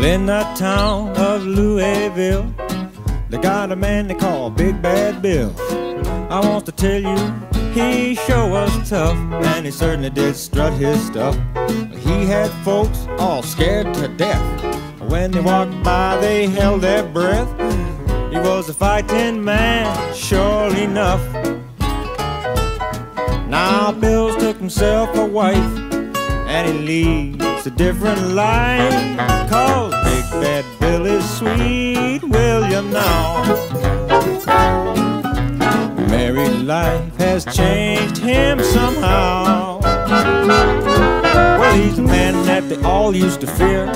Well, in that town of Louisville, they got a man they call Big Bad Bill. I want to tell you, he sure was tough, and he certainly did strut his stuff. He had folks all scared to death. When they walked by, they held their breath. He was a fighting man, sure enough. Now Bill's took himself a wife, and he leads a different life. 'Cause Big Bad Bill is sweet William now. Married life has changed him somehow. Well, he's a man that they all used to fear,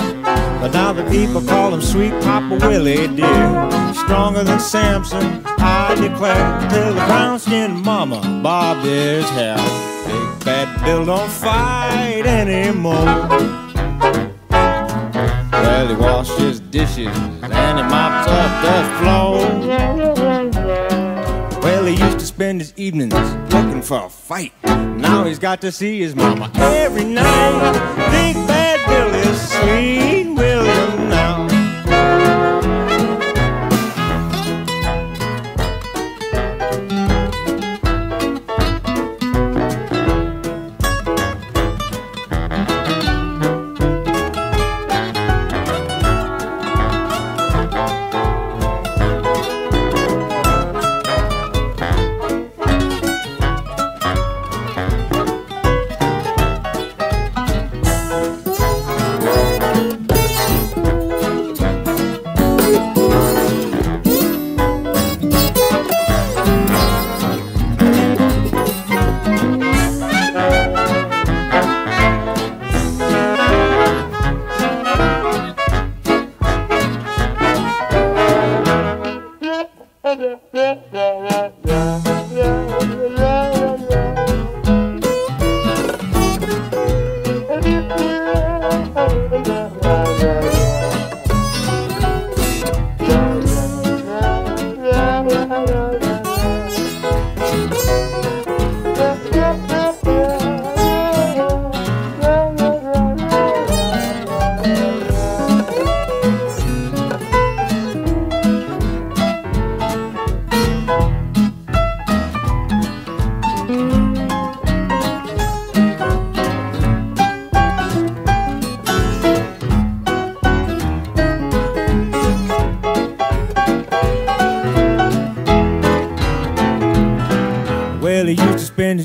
but now the people call him Sweet Papa Willie, dear. Stronger than Samson, I declare, till the brown-skinned mama bobbed his hair. Big Bad Bill don't fight anymore. Well, he washed his dishes and he mopped up the floor. Well, he used to spend his evenings looking for a fight. Now he's got to see his mama every night. Big Bad Bill is sweet William now.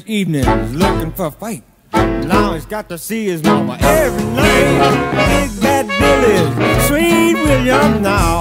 Evenings looking for a fight. Now he's got to see his mama every night. Big Bad Bill is sweet William now.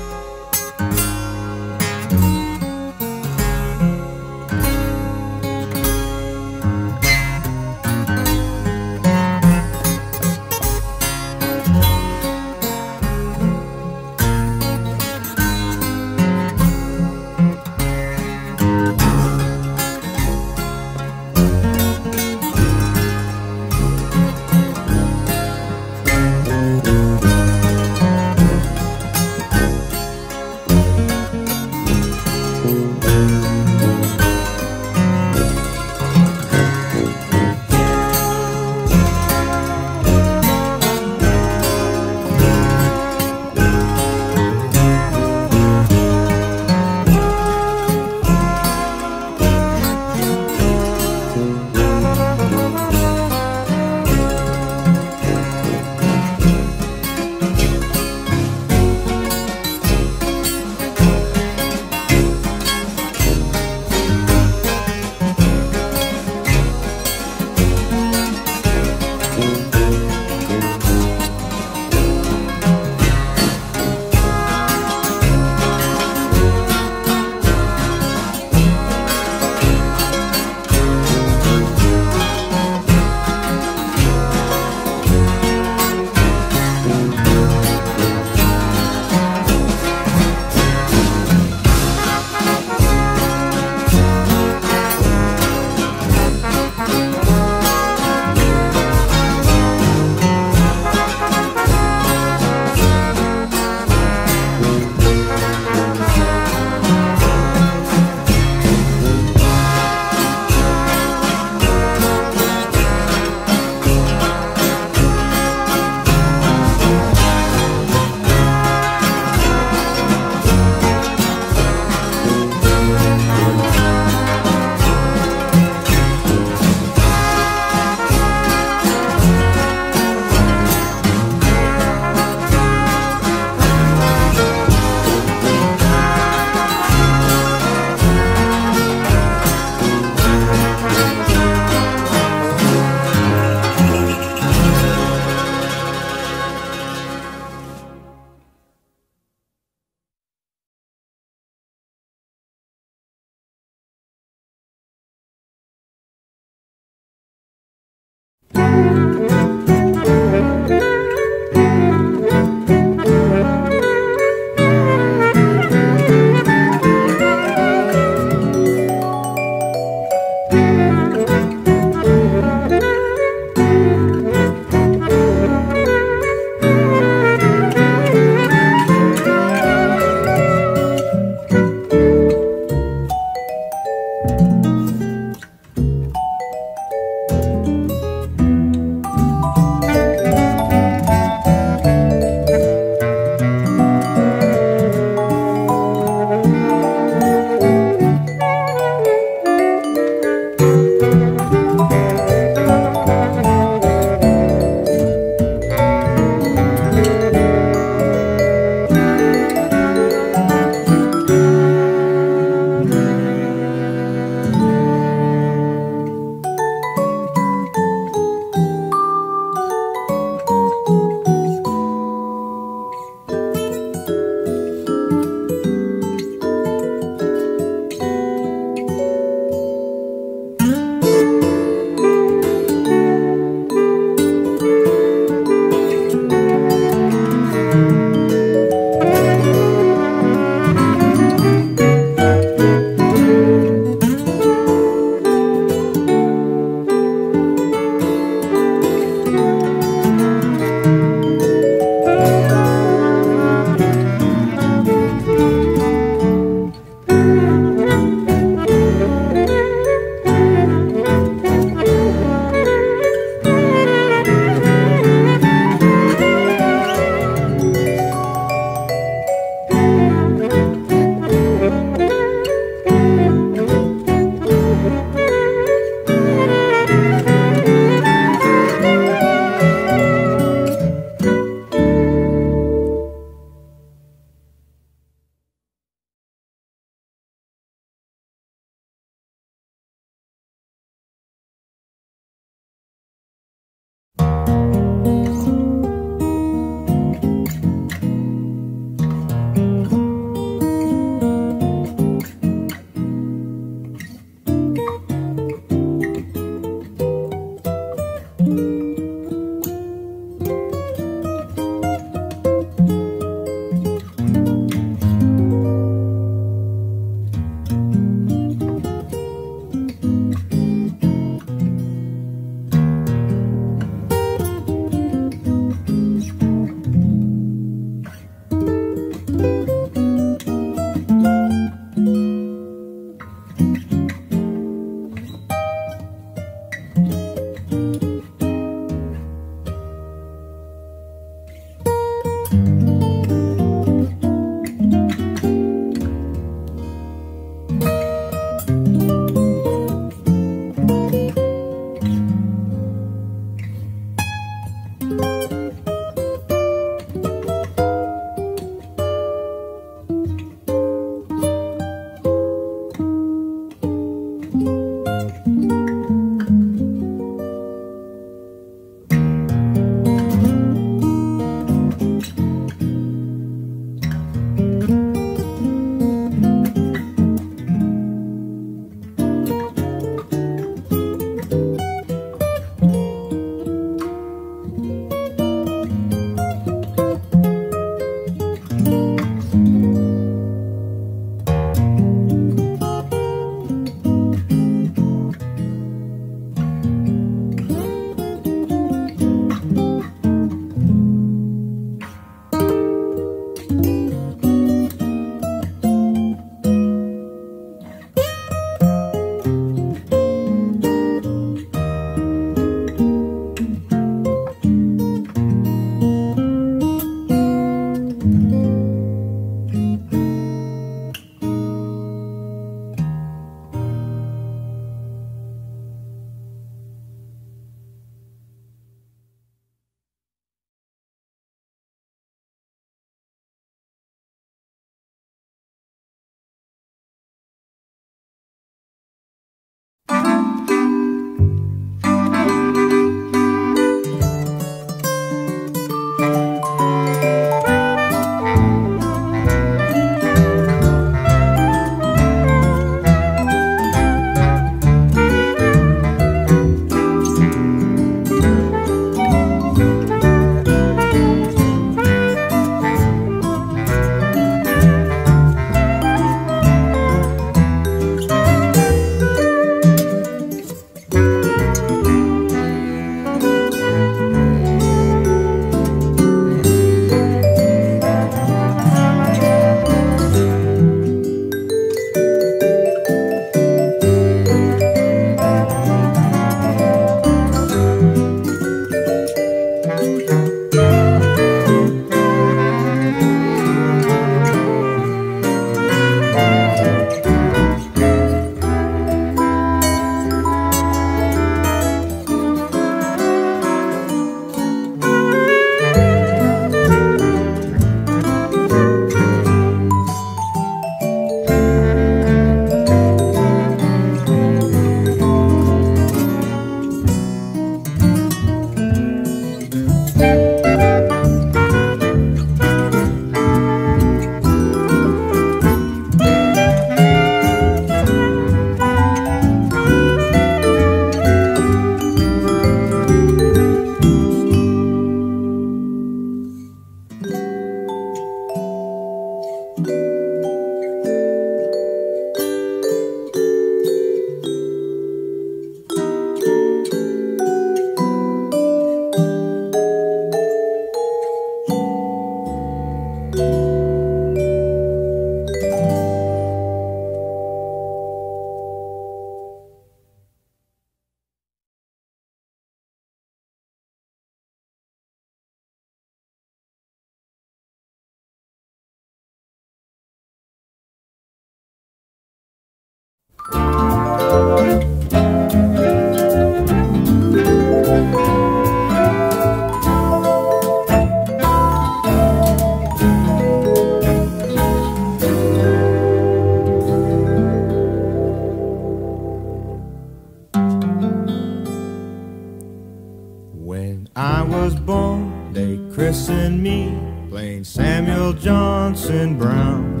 dressing me plain Samuel Johnson Brown.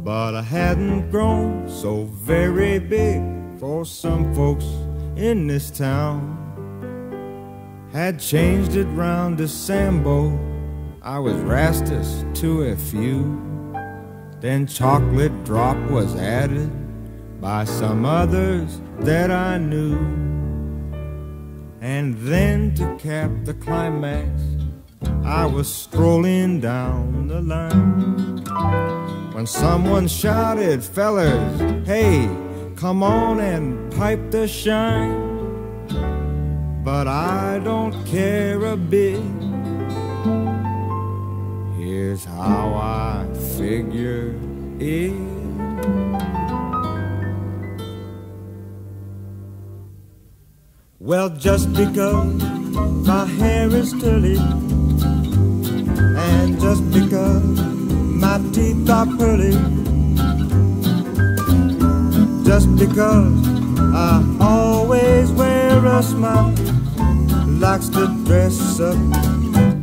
But I hadn't grown so very big for some folks in this town. Had changed it round to Sambo, I was Rastus to a few. Then chocolate drop was added by some others that I knew. And then to cap the climax, I was strolling down the line when someone shouted, "Fellers, hey, come on and pipe the shine." But I don't care a bit. Here's how I figure it. Well, just because my hair is curly, and just because my teeth are pearly, just because I always wear a smile, likes to dress up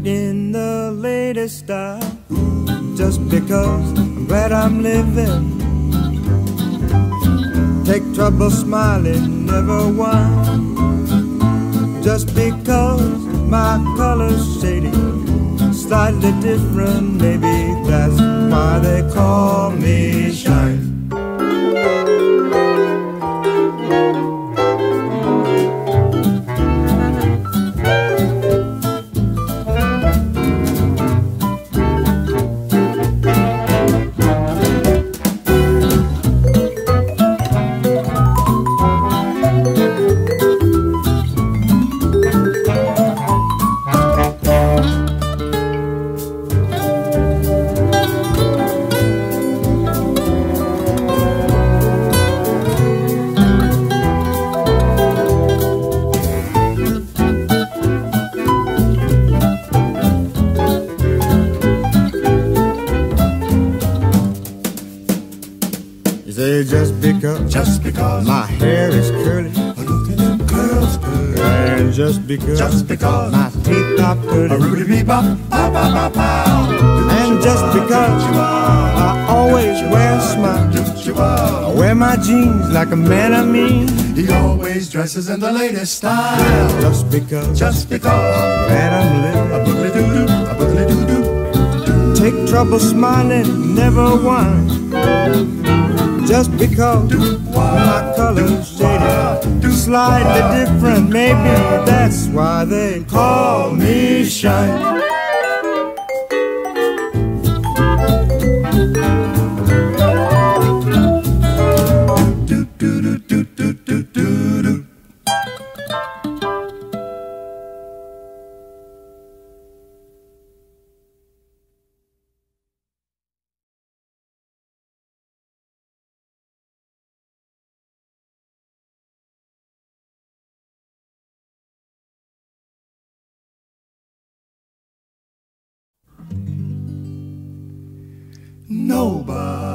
in the latest style, just because I'm glad I'm living, take trouble smiling, never whine. Just because my color's shady, slightly different, maybe that's why they call me Shine. Just because my hair is curly, girls curly, and just because my teeth are pretty, and just because I always wear a smile, I wear my jeans like a man I mean. He always dresses in the latest style. Just because I'm glad I'm living, a boogly-doo-doo, a boogly-doo-doo. Take trouble smiling, never whine. Just because my color's shady, slightly different, maybe that's why they call me Shine. Nobody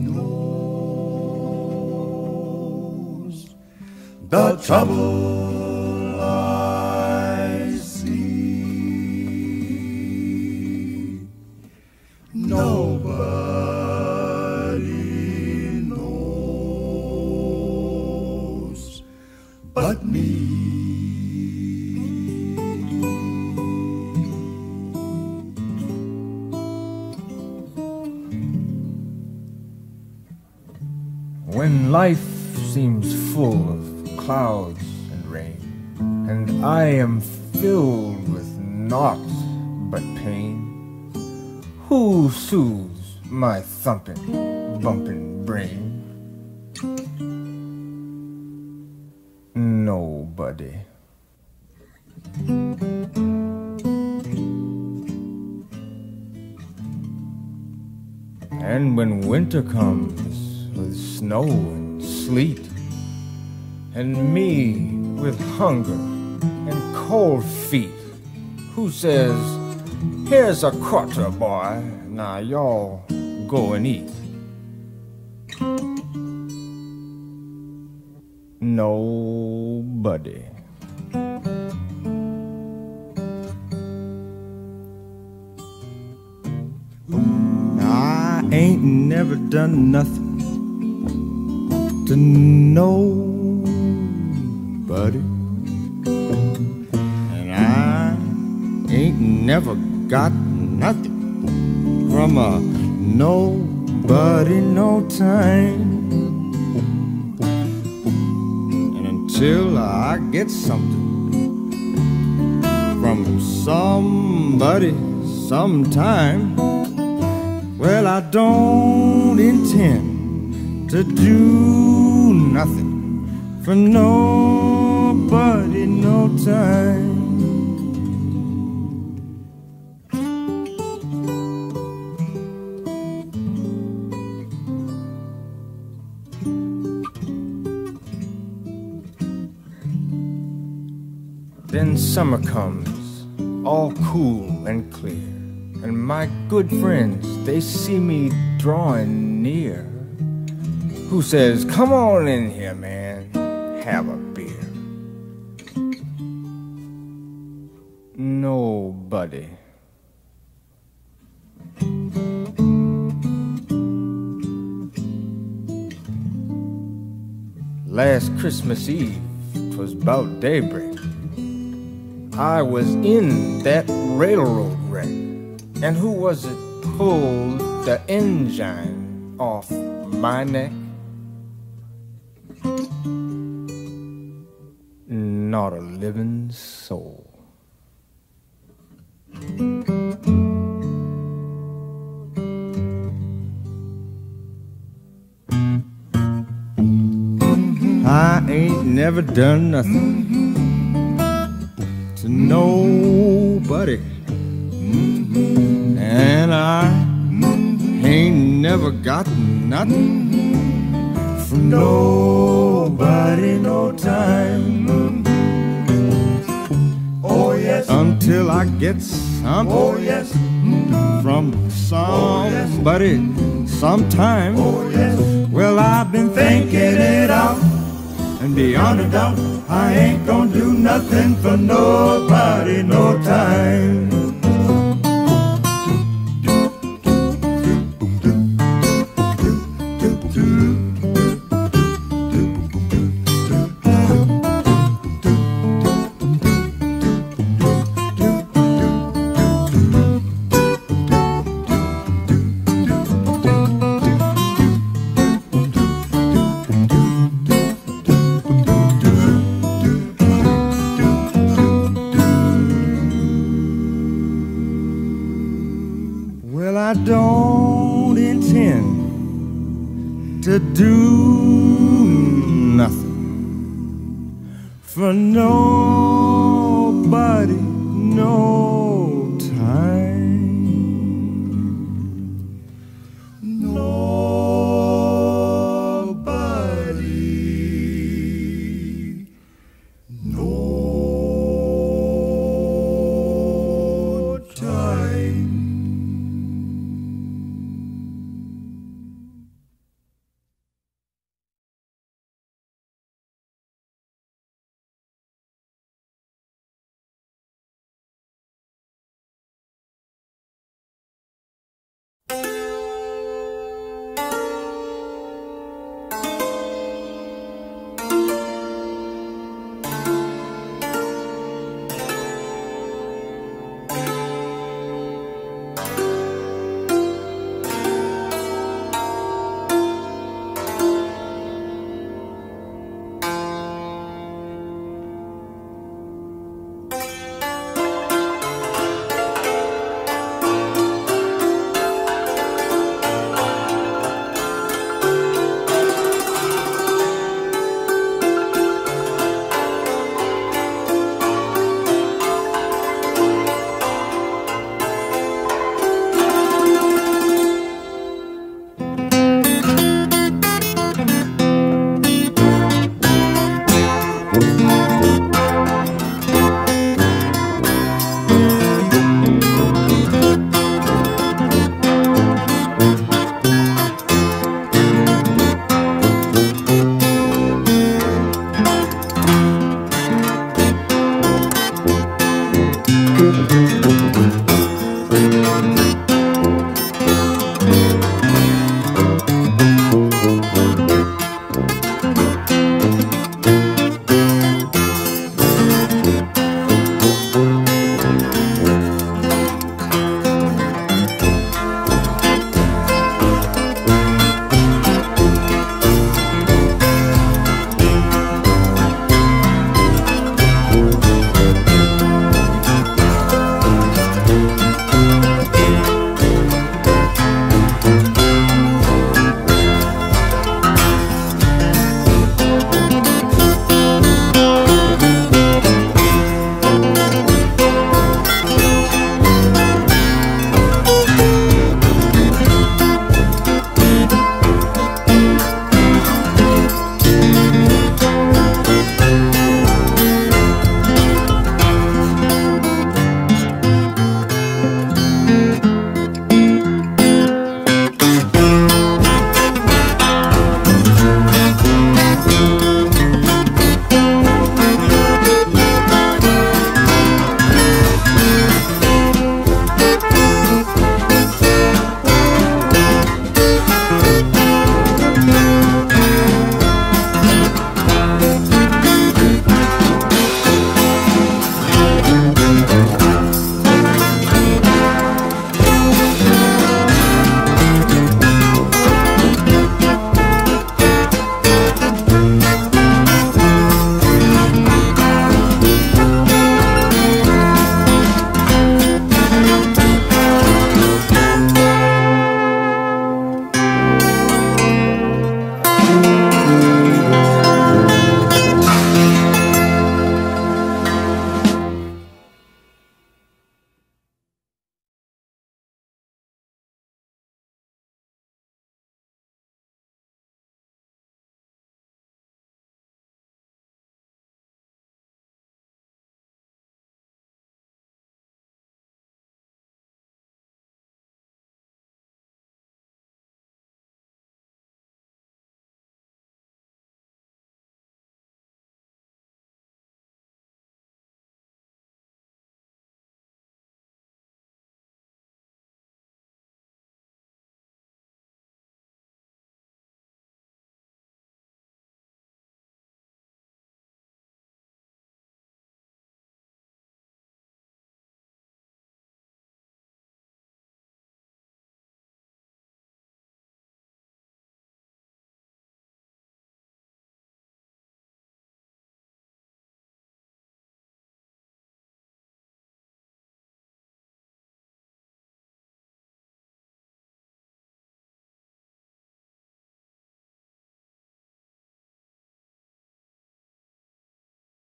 knows the trouble I see. Nobody knows but me. When life seems full of clouds and rain, and I am filled with naught but pain, who soothes my thumping, bumping brain? Nobody. And when winter comes with snow and sleet, and me with hunger and cold feet, who says, "Here's a quarter, boy, now y'all go and eat"? Nobody. never done nothing to nobody, and I ain't never got nothing from a nobody no time. And until I get something from somebody sometime, well, I don't intend to do nothing for nobody no time. Then summer comes, all cool and clear, and my good friends, they see me drawing near. Who says, come on in here, man, have a beer. Nobody. Last Christmas Eve, 'twas about daybreak, I was in that railroad wreck. And who was it pulled the engine off my neck? Not a living soul. I ain't never done nothing to nobody, and I ain't never got nothing from nobody no time. Oh yes, until I get something. Oh yes, from somebody sometime. Oh yes, well, I've been thinking it out, and beyond a doubt, I ain't gonna do nothing for nobody no time. Don't intend to do nothing for nobody, no